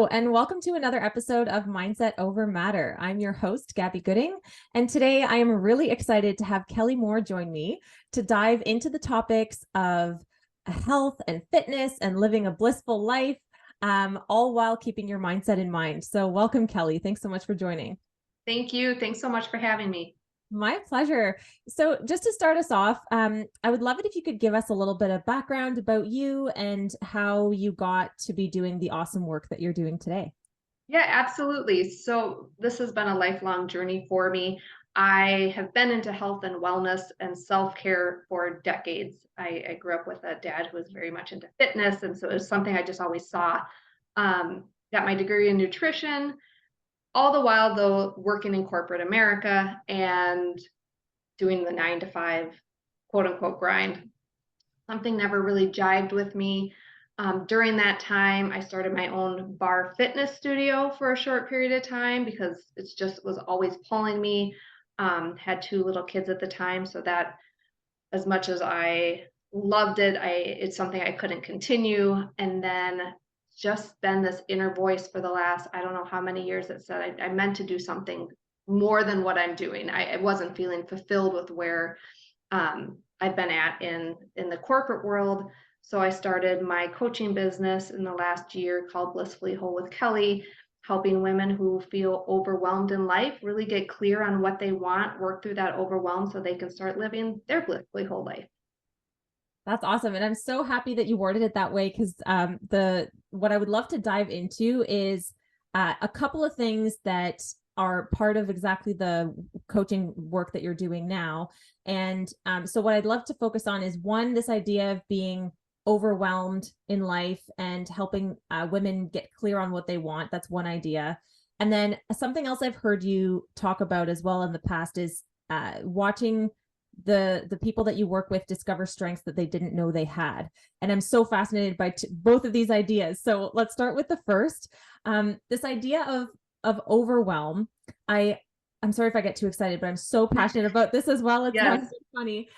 Hello, and welcome to another episode of Mindset Over Matter. I'm your host, Gabby Gooding, and today I am really excited to have Kelly Mohr join me to dive into the topics of health and fitness and living a blissful life, all while keeping your mindset in mind. So welcome, Kelly. Thanks so much for joining. Thank you. Thanks so much for having me. My pleasure. So just to start us off, I would love it if you could give us a little bit of background about you and how you got to be doing the awesome work that you're doing today. Yeah, absolutely. So this has been a lifelong journey for me. I have been into health and wellness and self-care for decades. I grew up with a dad who was very much into fitness, and so it was something I just always saw. Got my degree in nutrition, all the while though working in corporate America and doing the 9 to 5 quote unquote grind. Something never really jived with me. During that time, I started my own bar fitness studio for a short period of time because it's just was always pulling me. Had 2 little kids at the time, so that as much as I loved it, it's something I couldn't continue. And then just been this inner voice for the last I don't know how many years that said I meant to do something more than what I'm doing. I wasn't feeling fulfilled with where I've been at in the corporate world. So I started my coaching business in the last year called Blissfully Whole with Kelly, helping women who feel overwhelmed in life really get clear on what they want, work through that overwhelm so they can start living their blissfully whole life. That's awesome. And I'm so happy that you worded it that way because what I would love to dive into is a couple of things that are part of exactly the coaching work that you're doing now. And so what I'd love to focus on is one, this idea of being overwhelmed in life and helping women get clear on what they want. That's one idea. And then something else I've heard you talk about as well in the past is watching the people that you work with discover strengths that they didn't know they had. And I'm so fascinated by both of these ideas. So let's start with the first. This idea of overwhelm. I'm sorry if I get too excited, but I'm so passionate about this as well. It's Yes. so funny.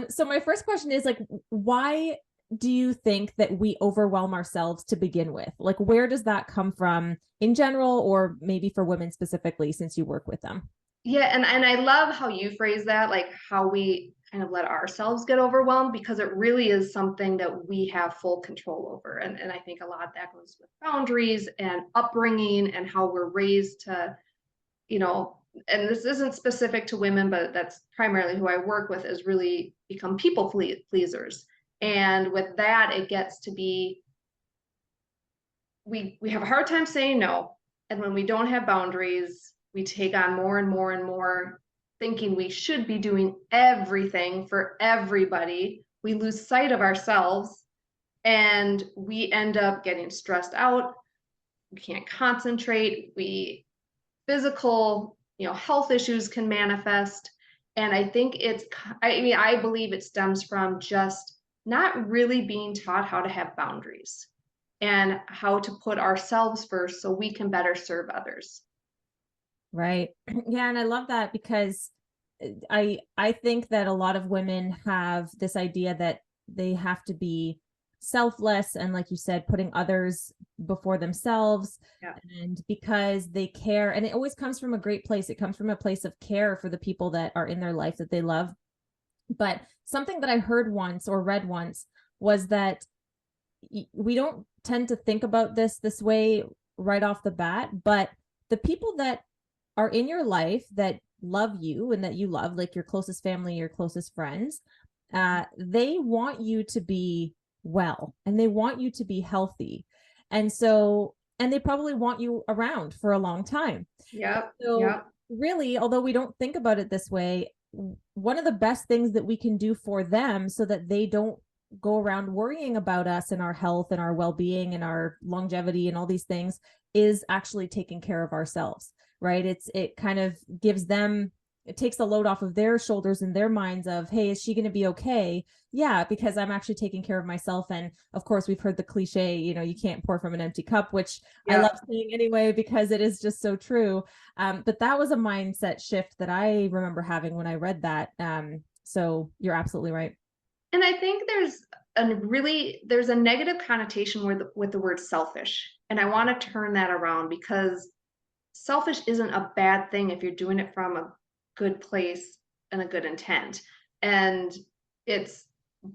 So my first question is like, why do you think that we overwhelm ourselves to begin with? Like, where does that come from in general, or maybe for women specifically, since you work with them? Yeah, and I love how you phrase that, like how we kind of let ourselves get overwhelmed because it really is something that we have full control over. And I think a lot of that goes with boundaries and upbringing and how we're raised to, you know, and this isn't specific to women, but that's primarily who I work with, is really become people pleasers. And with that, it gets to be we have a hard time saying no. And when we don't have boundaries, we take on more and more and more, thinking we should be doing everything for everybody. We lose sight of ourselves and we end up getting stressed out. We can't concentrate. We physical, health issues can manifest. And I think I believe it stems from just not really being taught how to have boundaries and how to put ourselves first so we can better serve others. Right. Yeah, and I love that because I think that a lot of women have this idea that they have to be selfless and, like you said, putting others before themselves. Yeah. And because they care, and it always comes from a great place. It comes from a place of care for the people that are in their life that they love. But something that I heard once or read once was that we don't tend to think about this way right off the bat, but the people that are in your life that love you and that you love, like your closest family, your closest friends, they want you to be well and they want you to be healthy. And so, and they probably want you around for a long time. Yep. So Yep. really, although we don't think about it this way, one of the best things that we can do for them so that they don't go around worrying about us and our health and our well-being and our longevity and all these things is actually taking care of ourselves, right? It kind of gives them, it takes the load off of their shoulders and their minds of, hey, is she going to be okay? Yeah, because I'm actually taking care of myself. And of course, we've heard the cliche, you can't pour from an empty cup, which I Yep. love saying anyway, because it is just so true. But that was a mindset shift that I remember having when I read that. So you're absolutely right. And I think there's really, there's a negative connotation with the word selfish. And I want to turn that around, because selfish isn't a bad thing if you're doing it from a good place and a good intent. And it's,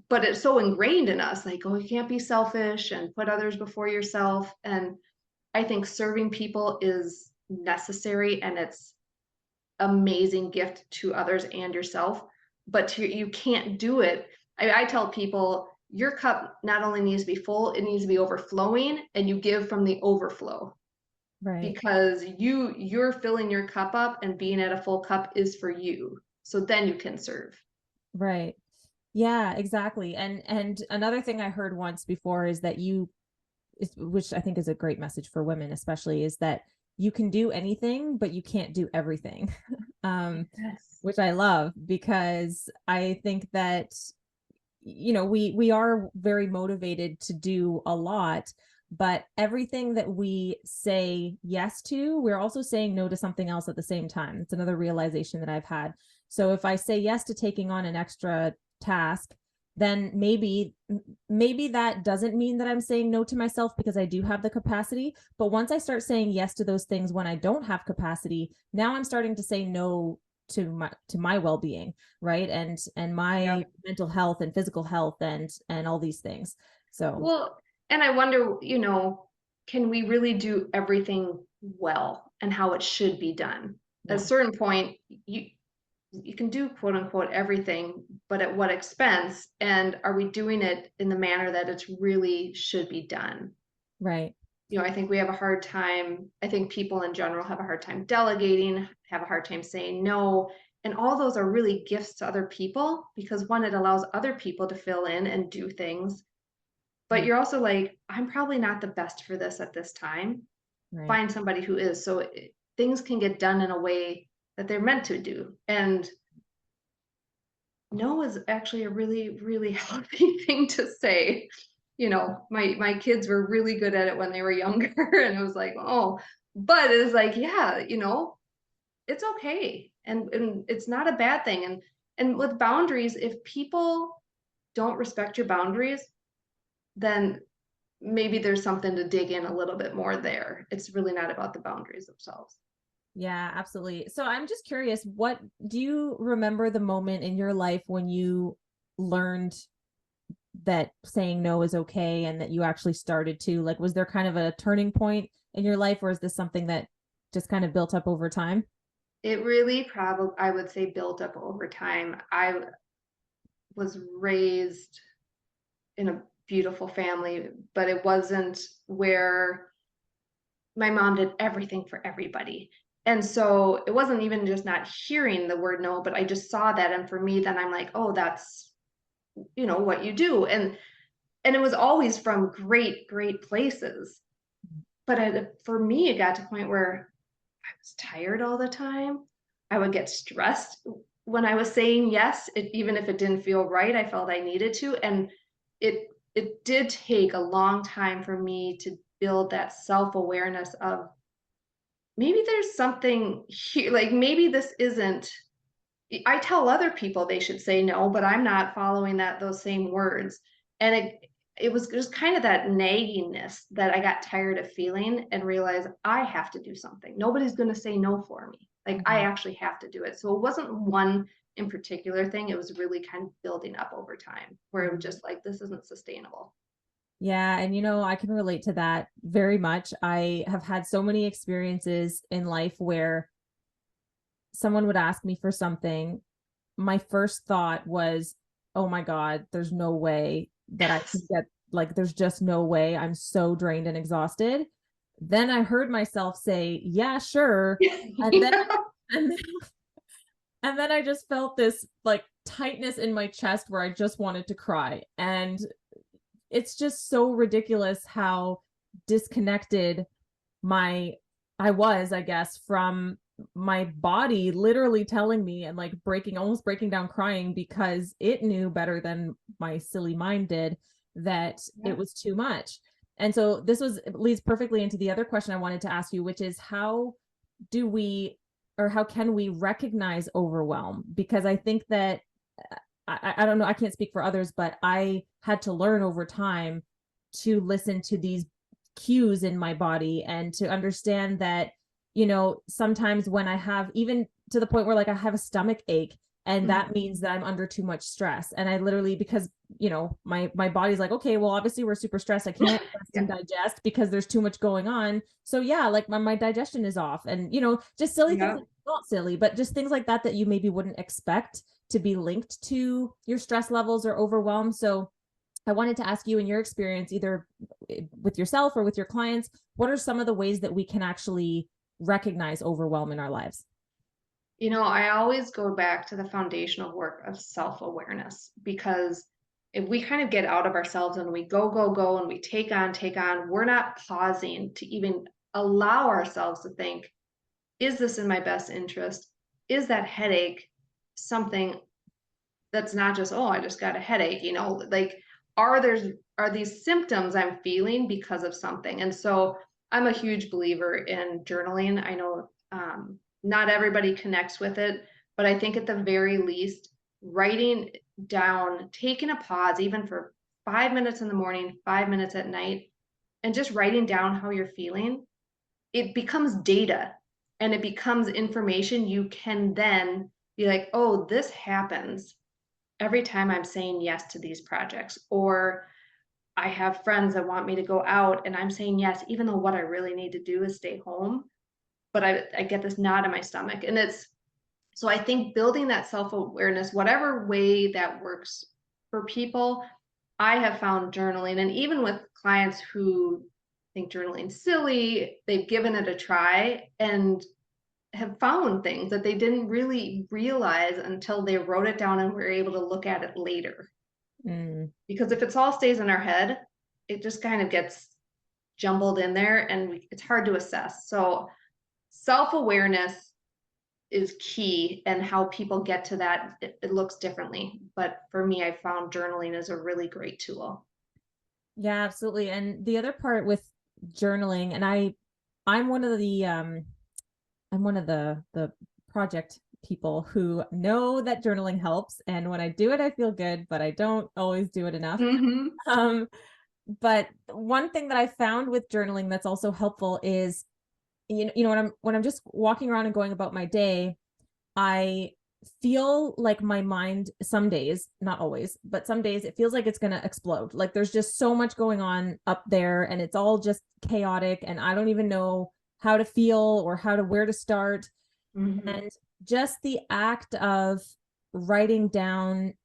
but it's so ingrained in us, like, oh, you can't be selfish and put others before yourself. And I think serving people is necessary, and it's amazing gift to others and yourself, but you can't do it. I tell people, your cup not only needs to be full, it needs to be overflowing, and you give from the overflow, Right. because you're filling your cup up, and being at a full cup is for you. So then you can serve. Right. Yeah, exactly. And another thing I heard once before is that which I think is a great message for women, especially, is that you can do anything, but you can't do everything. Yes. Which I love, because I think that, we are very motivated to do a lot, but everything that we say yes to, we're also saying no to something else at the same time. It's another realization that I've had. So if I say yes to taking on an extra task, then maybe that doesn't mean that I'm saying no to myself, because I do have the capacity. But once I start saying yes to those things when I don't have capacity, now I'm starting to say no to my well-being, right? And Yeah. my mental health and physical health and all these things. So Well, and I wonder, can we really do everything well and how it should be done? At a yeah. certain point, you can do quote unquote everything, but at what expense? And are we doing it in the manner that it really should be done? Right. I think we have a hard time. I think people in general have a hard time delegating, have a hard time saying no. And all those are really gifts to other people, because one, it allows other people to fill in and do things. But Mm. you're also like, I'm probably not the best for this at this time. Right. Find somebody who is. So things can get done in a way that they're meant to do. And no is actually a really, really healthy thing to say. My kids were really good at it when they were younger, and it was like, oh, but it's like, yeah, it's okay, and it's not a bad thing. And with boundaries, if people don't respect your boundaries, then maybe there's something to dig in a little bit more there. It's really not about the boundaries themselves. Yeah, absolutely. So I'm just curious, what do you remember the moment in your life when you learned that saying no is okay and that you actually started to, like, was there kind of a turning point in your life, or is this something that just kind of built up over time? It really probably, I would say, built up over time. I was raised in a beautiful family, but it wasn't where my mom did everything for everybody. And so it wasn't even just not hearing the word no, but I just saw that. And for me, then I'm like, oh, that's, what you do. And it was always from great, great places. But for me, it got to a point where I was tired all the time. I would get stressed when I was saying yes, even if it didn't feel right. I felt I needed to, and it did take a long time for me to build that self awareness of, maybe there's something here. Like, maybe this isn't. I tell other people they should say no, but I'm not following those same words. And it was just kind of that naggingness that I got tired of feeling, and realized I have to do something. Nobody's going to say no for me. Like, I Mhm. actually have to do it. So it wasn't one in particular thing. It was really kind of building up over time, where it was Mhm. just like, this isn't sustainable. Yeah, and I can relate to that very much. I have had so many experiences in life where someone would ask me for something. My first thought was, oh my God, there's no way that I can Yes. get, like, there's just no way. I'm so drained and exhausted. Then I heard myself say, yeah, sure. And then, Yeah. and then, and then I just felt this like tightness in my chest where I just wanted to cry. And it's just so ridiculous how disconnected my I was, I guess, from my body literally telling me and like almost breaking down crying, because it knew better than my silly mind did that it Yeah. was too much. And so leads perfectly into the other question I wanted to ask you, which is, do we how can we recognize overwhelm? Because I think that I don't know, I can't speak for others, but I had to learn over time to listen to these cues in my body and to understand that, sometimes when I have, even to the point where like I have a stomach ache, and Mhm. that means that I'm under too much stress. And I literally, because my body's like, okay, well, obviously we're super stressed. I can't rest and Yeah. digest because there's too much going on. So yeah, like my digestion is off, and just silly things, Yeah. like, not silly, but just things like that that you maybe wouldn't expect to be linked to your stress levels or overwhelm. So I wanted to ask you, in your experience, either with yourself or with your clients, what are some of the ways that we can actually recognize overwhelm in our lives? I always go back to the foundational work of self-awareness, because if we kind of get out of ourselves and we go, go, go, and we take on, we're not pausing to even allow ourselves to think, is this in my best interest? Is that headache something that's not just, oh, I just got a headache, like, are these symptoms I'm feeling because of something? And so I'm a huge believer in journaling. I know not everybody connects with it, but I think at the very least, writing down, taking a pause, even for 5 minutes in the morning, 5 minutes at night, and just writing down how you're feeling, it becomes data, and it becomes information you can then be like, oh, this happens every time I'm saying yes to these projects. Or I have friends that want me to go out and I'm saying yes, even though what I really need to do is stay home. But I get this knot in my stomach. And so I think building that self awareness, whatever way that works for people, I have found journaling, and even with clients who think journaling's silly, they've given it a try and have found things that they didn't really realize until they wrote it down and were able to look at it later. Mm. Because if it's all stays in our head, it just kind of gets jumbled in there, and it's hard to assess. So self-awareness is key, and how people get to that, it looks differently. But for me, I found journaling is a really great tool. Yeah, absolutely. And the other part with journaling, and I'm one of the I'm one of the project people who know that journaling helps, and when I do it I feel good, but I don't always do it enough. Mm-hmm. Um but one thing that I found with journaling that's also helpful is, when I'm just walking around and going about my day, I feel like my mind, some days, not always, but some days it feels like it's going to explode. Like there's just so much going on up there and it's all just chaotic and I don't even know how to feel or where to start. Mm-hmm. And just the act of writing down,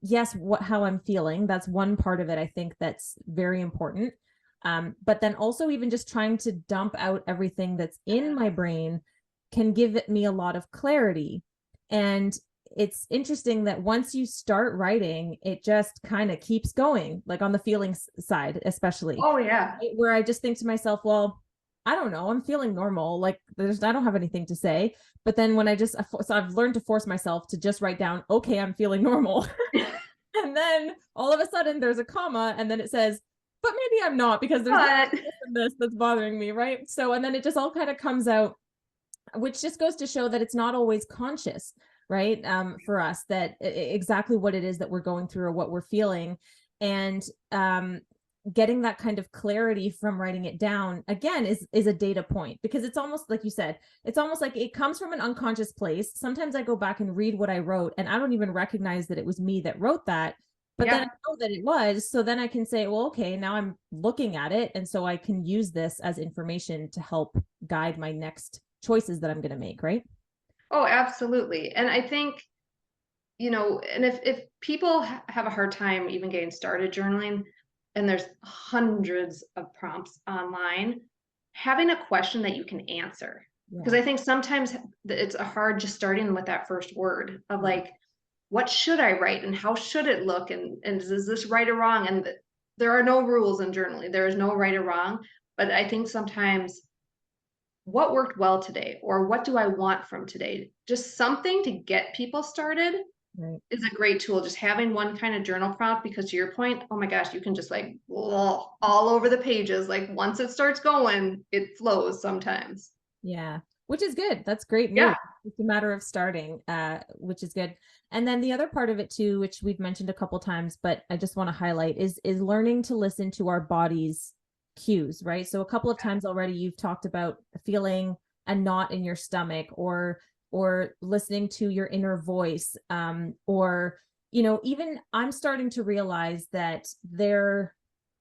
yes, how I'm feeling, that's one part of it. I think that's very important. But then also even just trying to dump out everything that's in my brain can give it me a lot of clarity. And it's interesting that once you start writing, it just kind of keeps going, like on the feelings side, especially, Oh yeah. where I just think to myself, well, I don't know, I'm feeling normal. Like I don't have anything to say. But then when so I've learned to force myself to just write down, okay, I'm feeling normal. And then all of a sudden there's a comma and then it says, but maybe I'm not because there's this, But this and this that's bothering me. Right. So, and then it just all kind of comes out, which just goes to show that it's not always conscious, right? For us, that exactly what it is that we're going through or what we're feeling. And getting that kind of clarity from writing it down again is a data point, because it's almost like you said, it's almost like it comes from an unconscious place. Sometimes I go back and read what I wrote and I don't even recognize that it was me that wrote that, but then I yeah. know that it was. So then I can say, well, okay, now I'm looking at it, and so I can use this as information to help guide my next choices that I'm going to make, right? Oh, absolutely. And I think, and if people have a hard time even getting started journaling, and there's hundreds of prompts online, having a question that you can answer. Because Yeah. I think sometimes it's a hard just starting with that first word of Yeah. like, what should I write and how should it look? And is this right or wrong? And there are no rules in journaling. There is no right or wrong. But I think sometimes, what worked well today, or what do I want from today? Just something to get people started Right. is a great tool. Just having one kind of journal prompt, because to your point, oh my gosh, you can just like all over the pages. Like once it starts going, it flows sometimes. Yeah. which is good. That's great Yeah. news. It's a matter of starting, which is good. And then the other part of it too, which we've mentioned a couple times, but I just want to highlight is learning to listen to our body's cues, right? So a couple of times already you've talked about feeling a knot in your stomach, or listening to your inner voice, or even I'm starting to realize that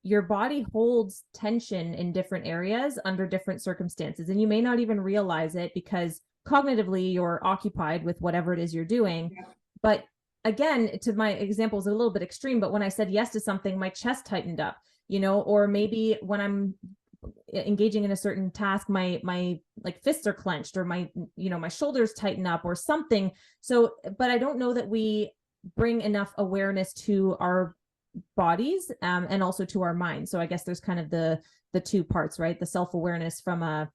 your body holds tension in different areas under different circumstances, and you may not even realize it because cognitively you're occupied with whatever it is you're doing. Yeah. But again, to my example is a little bit extreme, but when I said yes to something, my chest tightened up, or maybe when I'm engaging in a certain task, my like fists are clenched, or my shoulders tighten up or something. So, but I don't know that we bring enough awareness to our bodies, and also to our minds. So I guess there's kind of the two parts, right? The self-awareness from a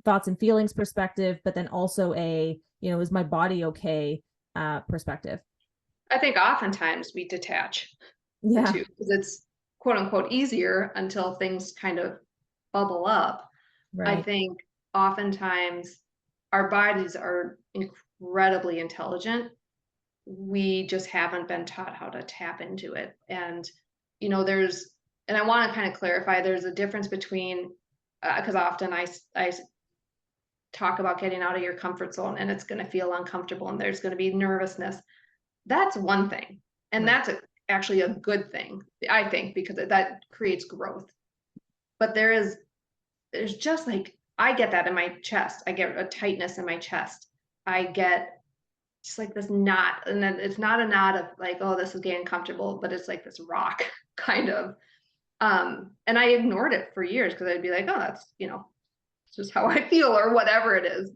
thoughts and feelings perspective, but then also is my body okay perspective. I think oftentimes we detach the Yeah. two because it's quote unquote easier until things kind of bubble up. I Right. think oftentimes our bodies are incredibly intelligent. We just haven't been taught how to tap into it. And, there's, and I want to kind of clarify, there's a difference between, because often I talk about getting out of your comfort zone and it's going to feel uncomfortable and there's going to be nervousness. That's one thing. And Right. that's actually a good thing, I think, because that creates growth. But there's just like, I get that in my chest. I get a tightness in my chest. I get just like this knot. And then it's not a knot of like, oh, this is getting comfortable, but it's like this rock kind of. And I ignored it for years because I'd be like, oh, that's, it's just how I feel or whatever it is.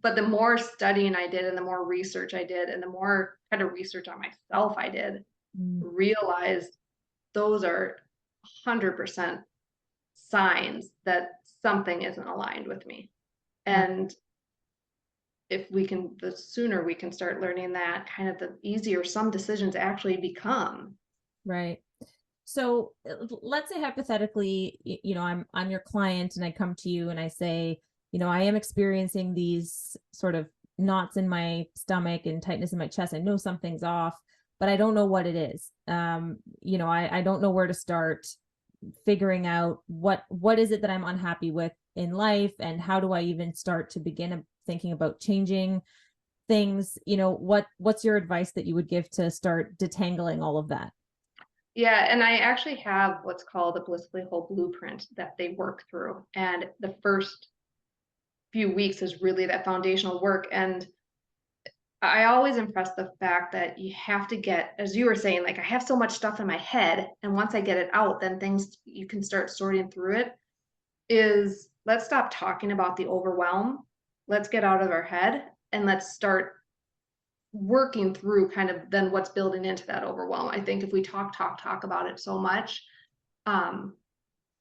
But the more studying I did and the more research I did and the more kind of research on myself I did, Mm. realized those are 100% signs that something isn't aligned with me. Right. And if we can, the sooner we can start learning that, kind of the easier some decisions actually become. Right. So let's say hypothetically, I'm your client and I come to you and I say, I am experiencing these sort of knots in my stomach and tightness in my chest. I know something's off, but I don't know what it is. I don't know where to start figuring out what is it that I'm unhappy with in life, and how do I even start to begin thinking about changing things. What's your advice that you would give to start detangling all of that? Yeah, and I actually have what's called a blissfully whole blueprint that they work through. And the first few weeks is really that foundational work. And I always impress the fact that you have to get, as you were saying, like I have so much stuff in my head, and once I get it out, then things you can start sorting through it. Is let's stop talking about the overwhelm. Let's get out of our head and let's start working through kind of then what's building into that overwhelm. I think if we talk about it so much, um,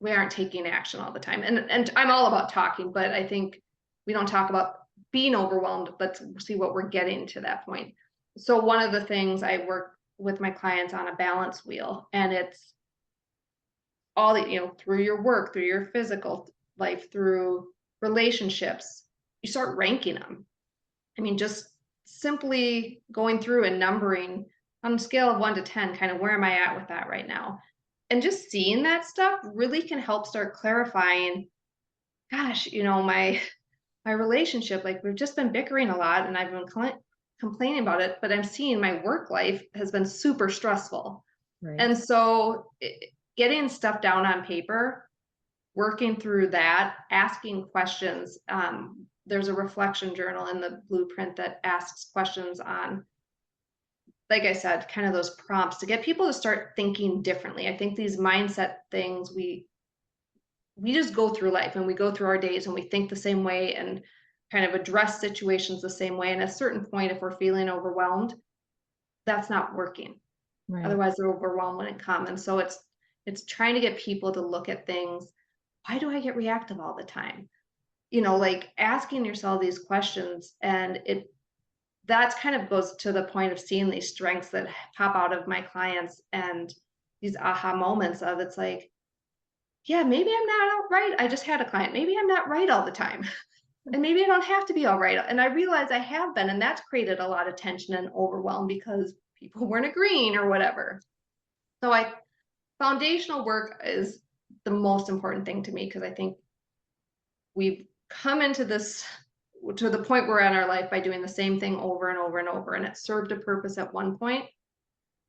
we aren't taking action all the time. And I'm all about talking, but I think we don't talk about being overwhelmed. Let's see what we're getting to that point. So one of the things I work with my clients on a balance wheel, and it's all the, through your work, through your physical life, through relationships, you start ranking them. I mean, just simply going through and numbering on a scale of 1 to 10, kind of where am I at with that right now? And just seeing that stuff really can help start clarifying, gosh, my relationship, like we've just been bickering a lot and I've been complaining about it, but I'm seeing my work life has been super stressful. Right. And so getting stuff down on paper, working through that, asking questions. There's a reflection journal in the blueprint that asks questions on, like I said, kind of those prompts to get people to start thinking differently. I think these mindset things, we just go through life and we go through our days and we think the same way and kind of address situations the same way. And at a certain point, if we're feeling overwhelmed, that's not working. Right. Otherwise, the overwhelm wouldn't come. And so it's trying to get people to look at things. Why do I get reactive all the time? Like asking yourself these questions, and that's kind of goes to the point of seeing these strengths that pop out of my clients and these aha moments of it's like, yeah, maybe I'm not right. I just had a client. Maybe I'm not right all the time. and maybe I don't have to be all right. And I realize I have been, and that's created a lot of tension and overwhelm because people weren't agreeing or whatever. So I foundational work is the most important thing to me because I think we've come into this to the point we're in our life by doing the same thing over and over and over, and it served a purpose at one point.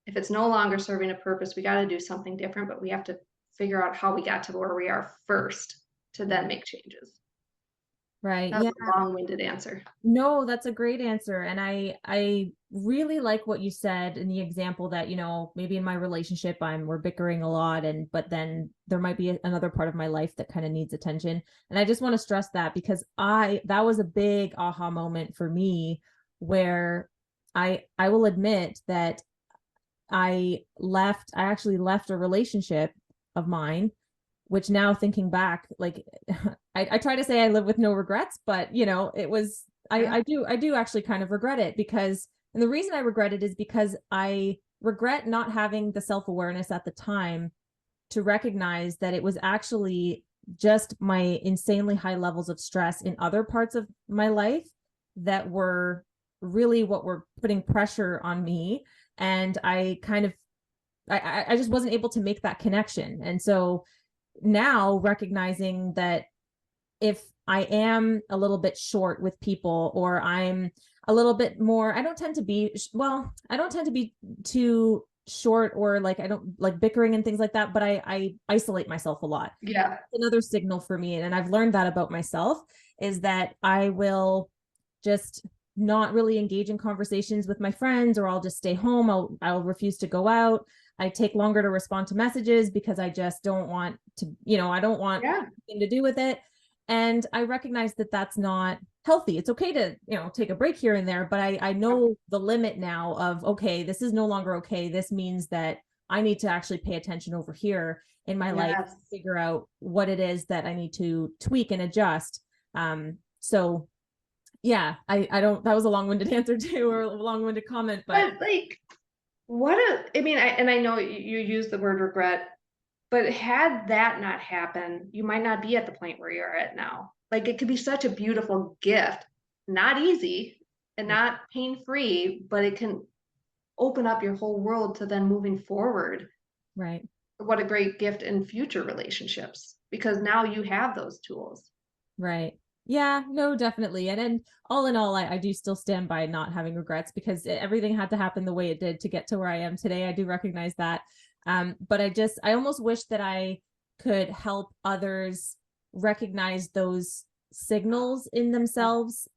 If it's no longer serving a purpose, we got to do something different, but we have to figure out how we got to where we are first to then make changes. Right. That Yeah. was a long-winded answer. No, that's a great answer. And I really like what you said in the example that, maybe in my relationship we're bickering a lot, but then there might be another part of my life that kind of needs attention. And I just want to stress that because that was a big aha moment for me where I will admit that I actually left a relationship of mine, which now thinking back, like I try to say I live with no regrets, but it was, Yeah. I do actually kind of regret it and the reason I regret it is because I regret not having the self-awareness at the time to recognize that it was actually just my insanely high levels of stress in other parts of my life that were really what were putting pressure on me. And I kind of, I just wasn't able to make that connection. And so now recognizing that if I am a little bit short with people, or I'm a little bit more, I don't tend to be, I don't tend to be too short, or like I don't like bickering and things like that, but I isolate myself a lot. Yeah. Another signal for me, and I've learned that about myself, is that I will just not really engage in conversations with my friends, or I'll just stay home. I'll refuse to go out. I take longer to respond to messages because I just don't want to, I don't want Yeah. anything to do with it. And I recognize that that's not healthy. It's okay to, take a break here and there, but I know the limit now of, okay, this is no longer okay. This means that I need to actually pay attention over here in my life, Yes. figure out what it is that I need to tweak and adjust. So yeah, I don't, that was a long-winded answer too, or a long-winded comment, but But like, I mean, I know you use the word regret, but had that not happened, you might not be at the point where you're at now. Like, it could be such a beautiful gift, not easy and not pain-free, but it can open up your whole world to then moving forward. right. What a great gift in future relationships, because now you have those tools. Right. Yeah, no, definitely. And all in all, I do still stand by not having regrets because everything had to happen the way it did to get to where I am today. I do recognize that. But I almost wish that I could help others recognize those signals in themselves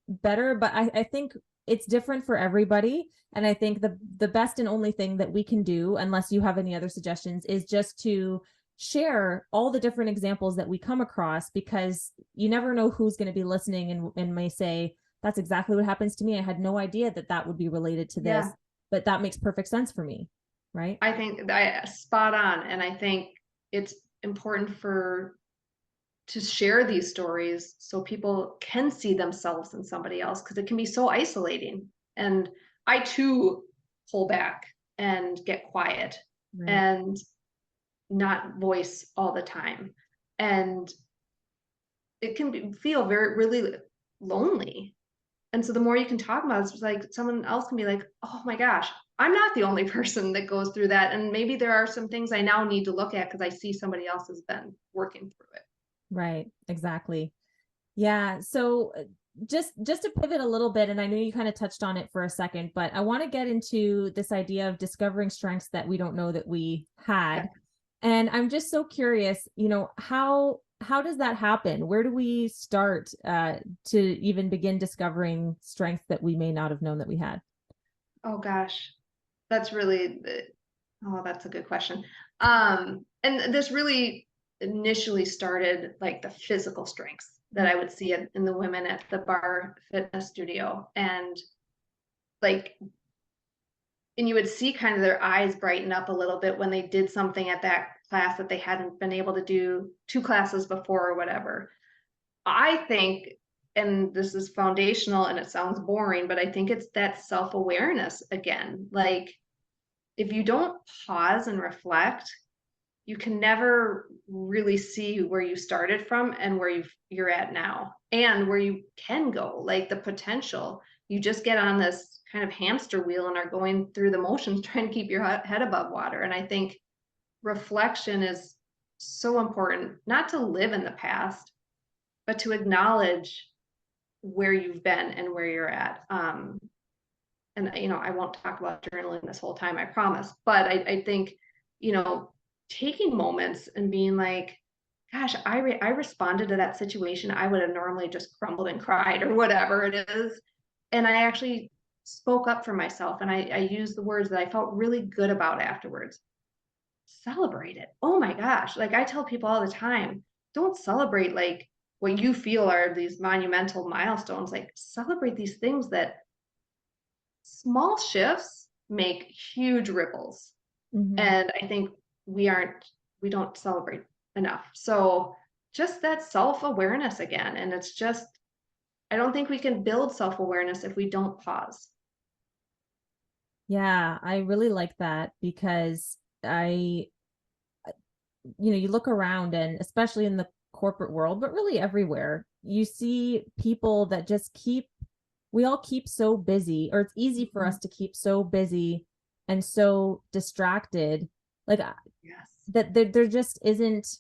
better. But I think it's different for everybody. And I think the best and only thing that we can do, unless you have any other suggestions, is just to share all the different examples that we come across, because you never know who's going to be listening and may say, that's exactly what happens to me. I had no idea that that would be related to this, Yeah, but that makes perfect sense for me. Right. I think I spot on. And I think it's important to share these stories so people can see themselves in somebody else, because it can be so isolating. And I too pull back and get quiet Right. and not voice all the time. And it can feel very, really lonely. And so the more you can talk about it, it's like someone else can be like, oh my gosh, I'm not the only person that goes through that. And maybe there are some things I now need to look at because I see somebody else has been working through it. Right. Exactly. Yeah. So just to pivot a little bit, and I know you kind of touched on it for a second, but I want to get into this idea of discovering strengths that we don't know that we Yeah. had. And I'm just so curious, how does that happen? Where do we start to even begin discovering strength that we may not have known that we had? Oh gosh, that's really, oh, that's a good question. And this really initially started like the physical strengths that I would see in the women at the bar fitness studio. And like, and you would see kind of their eyes brighten up a little bit when they did something at that class that they hadn't been able to do two classes before or whatever. I think, and this is foundational and it sounds boring, but I think it's that self-awareness again. Like, if you don't pause and reflect, you can never really see where you started from and where you're at now and where you can go, like the potential. You just get on this kind of hamster wheel and are going through the motions trying to keep your head above water. And I think reflection is so important, not to live in the past, but to acknowledge where you've been and where you're at. And I won't talk about journaling this whole time, I promise. But I think, taking moments and being like, gosh, I responded to that situation. I would have normally just crumbled and cried or whatever it is. And I actually spoke up for myself, and I used the words that I felt really good about afterwards. Celebrate it. Oh my gosh. Like I tell people all the time, don't celebrate like what you feel are these monumental milestones. Like celebrate these things that small shifts make huge ripples. Mm-hmm. And I think we don't celebrate enough. So just that self-awareness again. And it's just, I don't think we can build self-awareness if we don't pause. Yeah, I really like that because you look around and especially in the corporate world, but really everywhere, you see people that just we all keep so busy, or it's easy for us to keep so busy and so distracted. Like Yes. that there just isn't,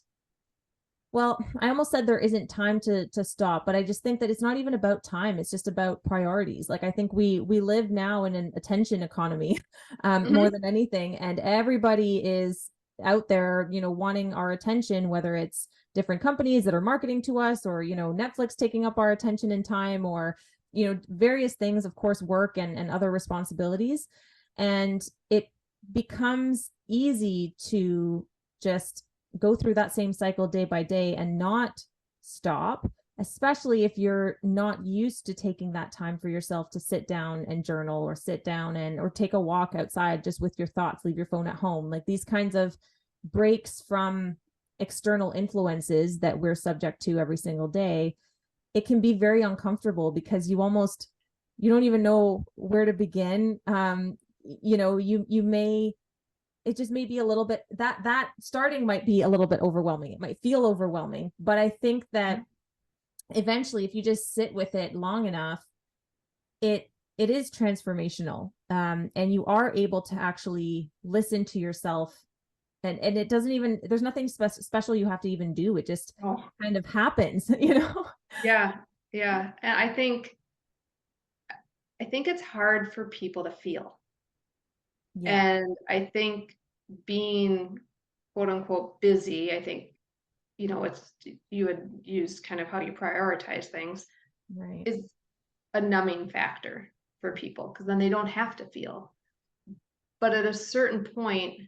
well, I almost said there isn't time to stop, but I just think that it's not even about time. It's just about priorities. Like I think we live now in an attention economy, more Mhm. than anything, and everybody is out there, wanting our attention, whether it's different companies that are marketing to us, or Netflix taking up our attention and time, or various things, of course, work and other responsibilities, and it becomes easy to just go through that same cycle day by day and not stop, especially if you're not used to taking that time for yourself to sit down and journal, or sit down or take a walk outside just with your thoughts, leave your phone at home. Like these kinds of breaks from external influences that we're subject to every single day, it can be very uncomfortable because you don't even know where to begin. You may, it just may be a little bit, that starting might be a little bit overwhelming. It might feel overwhelming, but I think that eventually, if you just sit with it long enough, it is transformational, and you are able to actually listen to yourself, and it doesn't even, there's nothing special you have to even do. It just Oh, kind of happens. yeah. Yeah. And I think it's hard for people to feel. Yeah. And I think being quote unquote busy, I think, it's you would use kind of how you prioritize things Right. is a numbing factor for people because then they don't have to feel. But at a certain point,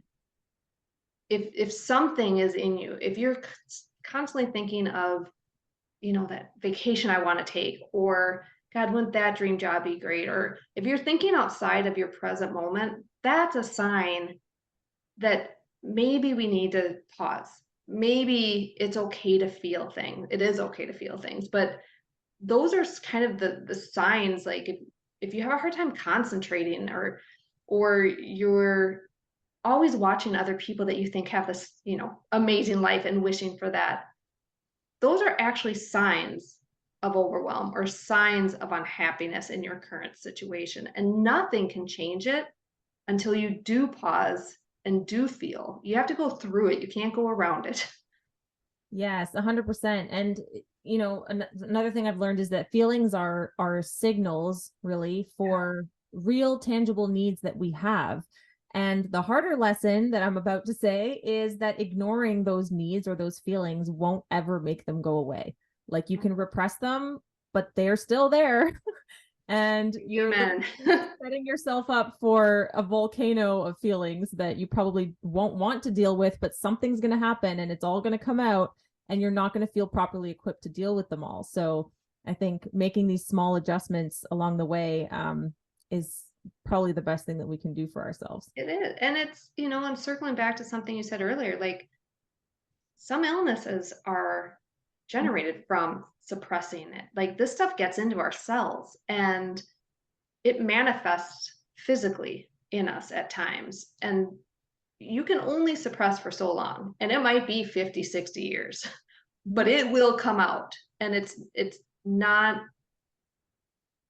if something is in you, if you're constantly thinking of, that vacation I want to take, or God, wouldn't that dream job be great? Or if you're thinking outside of your present moment, that's a sign that maybe we need to pause. Maybe it's okay to feel things. It is okay to feel things, but those are kind of the signs. Like if you have a hard time concentrating, or you're always watching other people that you think have this, amazing life and wishing for that, those are actually signs of overwhelm or signs of unhappiness in your current situation. And nothing can change it until you do pause and do feel. You have to go through it. You can't go around it. Yes, 100%. And another thing I've learned is that feelings are signals, really, for real tangible needs that we have. And the harder lesson that I'm about to say is that ignoring those needs or those feelings won't ever make them go away. Like you can repress them, but they're still there. And you're Amen. literally setting yourself up for a volcano of feelings that you probably won't want to deal with, but something's going to happen and it's all going to come out, and you're not going to feel properly equipped to deal with them all. So I think making these small adjustments along the way, is probably the best thing that we can do for ourselves. It is. And it's, I'm circling back to something you said earlier, like some illnesses are generated from suppressing it. Like this stuff gets into our cells and it manifests physically in us at times. And, you can only suppress for so long, and it might be 50, 60 years, but Yeah. it will come out. And it's not,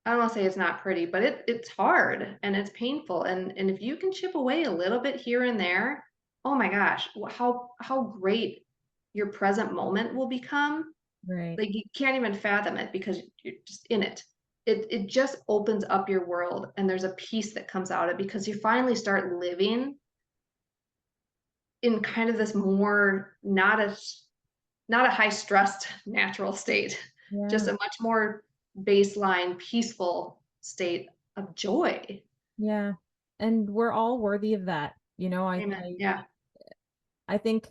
I don't want to say it's not pretty, but it's hard and it's painful. And if you can chip away a little bit here and there, oh my gosh, how great your present moment will become. Right. Like you can't even fathom it because you're just in it. It just opens up your world, and there's a peace that comes out of it because you finally start living in kind of this more not a high stressed natural state, just Yeah. a much more baseline peaceful state of joy. Yeah. And we're all worthy of that. Amen. Yeah. I think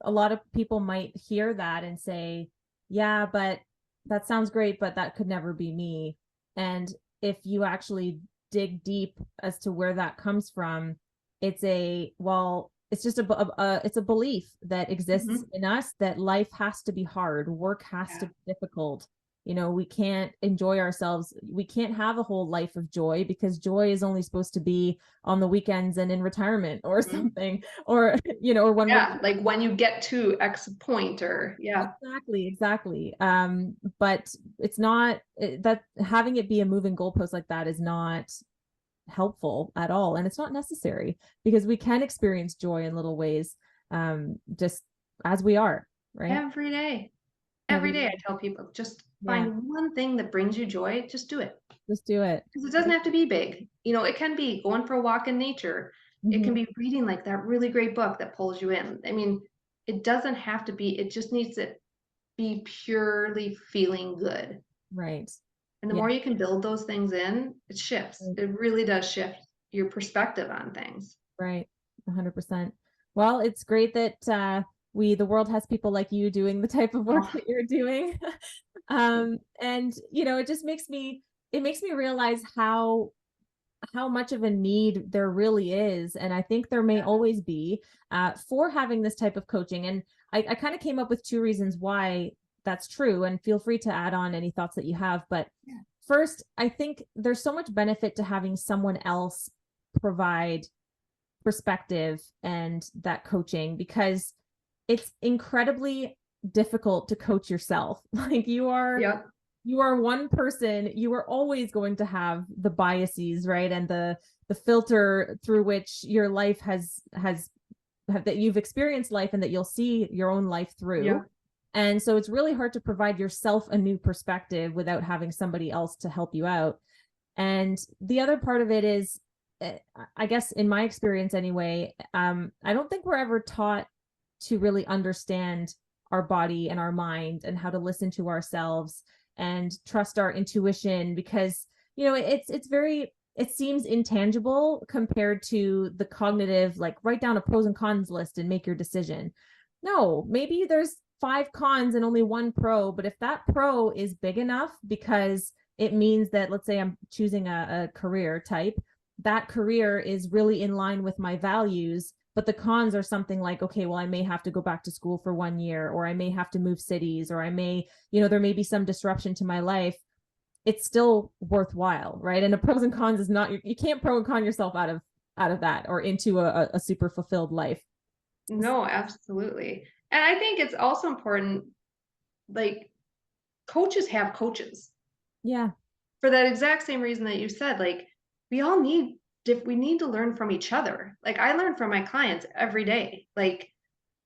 a lot of people might hear that and say, yeah, but that sounds great, but that could never be me. And if you actually dig deep as to where that comes from, it's just it's a belief that exists Hmm. in us that life has to be hard, work has to Yeah. be difficult. We can't enjoy ourselves. We can't have a whole life of joy because joy is only supposed to be on the weekends and in retirement or Hmm. something, or or when we're Yeah, like when you get to X point, or yeah. exactly. But it's not that having it be a moving goalpost like that is not helpful at all, and it's not necessary because we can experience joy in little ways, just as we are, right? Every day. Every Every day I tell people, just Yeah, find one thing that brings you joy, just do it. just do it. Because it doesn't have to be big. It can be going for a walk in nature. It Mhm. can be reading like that really great book that pulls you in. I mean, it doesn't have to be, it just needs to be purely feeling good. Right. And the Yeah. more you can build those things in, it shifts. It really does shift your perspective on things. Right. 100%. Well, it's great that the world has people like you doing the type of work Oh, that you're doing. And it makes me realize how much of a need there really is, and I think there may always be, for having this type of coaching. And I kind of came up with two reasons why that's true, and feel free to add on any thoughts that you have. But yeah. first, I think there's so much benefit to having someone else provide perspective and that coaching, because it's incredibly difficult to coach yourself. Like Yep. you are one person, you are always going to have the biases, right? And the filter through which your life that you've experienced life and that you'll see your own life through. Yeah. And so it's really hard to provide yourself a new perspective without having somebody else to help you out. And the other part of it is, I guess in my experience anyway, I don't think we're ever taught to really understand our body and our mind and how to listen to ourselves and trust our intuition, because it seems intangible compared to the cognitive, like write down a pros and cons list and make your decision. No, maybe there's five cons and only one pro, but if that pro is big enough because it means that, let's say I'm choosing a career type, that career is really in line with my values, but the cons are something like, okay, well, I may have to go back to school for 1 year, or I may have to move cities, or I may, there may be some disruption to my life. It's still worthwhile, right? And the pros and cons is not, you can't pro and con yourself out of that or into a super fulfilled life. No, absolutely. And I think it's also important, like, coaches have coaches Yeah. for that exact same reason that you said. Like, we all need, we need to learn from each other. Like, I learn from my clients every day. Like,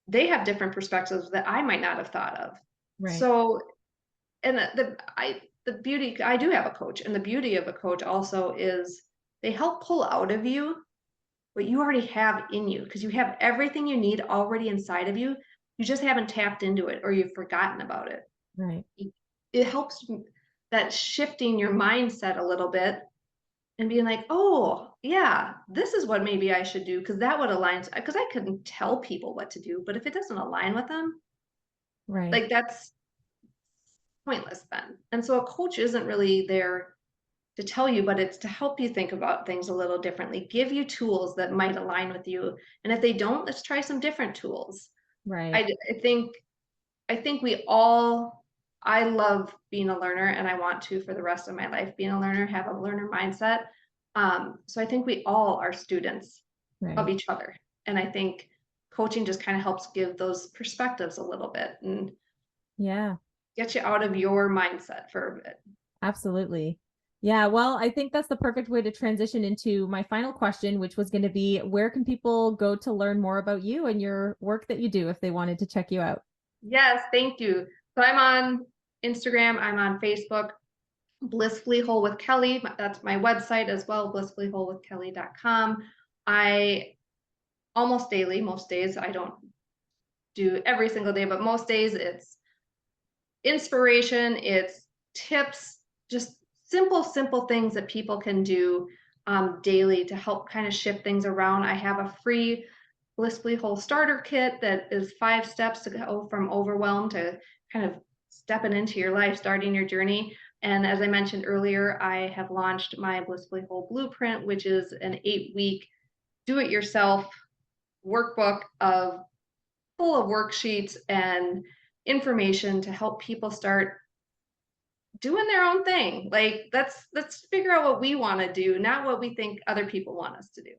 they have different perspectives that I might not have thought of. Right. So, and the beauty, I do have a coach, and the beauty of a coach also is they help pull out of you what you already have in you, because you have everything you need already inside of you. You just haven't tapped into it, or you've forgotten about it. Right. It helps that shifting your mindset a little bit and being like, oh, yeah, this is what maybe I should do, because that would align. Because I couldn't tell people what to do, but if it doesn't align with them, Right. like that's pointless then. And so a coach isn't really there to tell you, but it's to help you think about things a little differently, give you tools that might align with you. And if they don't, let's try some different tools. Right. I think we all, I love being a learner, and I want to for the rest of my life being a learner, have a learner mindset. So I think we all are students of Right. each other. And I think coaching just kind of helps give those perspectives a little bit and Yeah, get you out of your mindset for a bit. absolutely. Yeah, well, I think that's the perfect way to transition into my final question, which was going to be, where can people go to learn more about you and your work that you do if they wanted to check you out? Yes, thank you. So I'm on Instagram, I'm on Facebook, Blissfully Whole with Kelly. That's my website as well, blissfullyWholewithKelly.com. I almost daily, most days, I don't do every single day, but most days it's inspiration, it's tips, just simple things that people can do daily to help kind of shift things around. I have a free Blissfully Whole starter kit that is 5 steps to go from overwhelm to kind of stepping into your life, starting your journey. And as I mentioned earlier, I have launched my Blissfully Whole Blueprint, which is an 8-week do-it-yourself workbook of full of worksheets and information to help people start doing their own thing. Like let's figure out what we want to do, not what we think other people want us to do.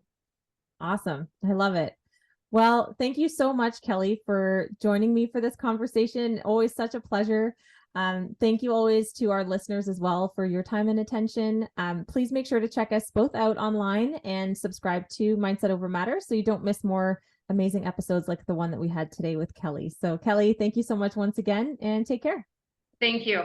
Awesome. I love it. Well, thank you so much, Kelly, for joining me for this conversation. Always such a pleasure. Thank you always to our listeners as well for your time and attention. Please make sure to check us both out online and subscribe to Mindset Over Matter so you don't miss more amazing episodes like the one that we had today with Kelly. So, Kelly, thank you so much once again and take care. Thank you.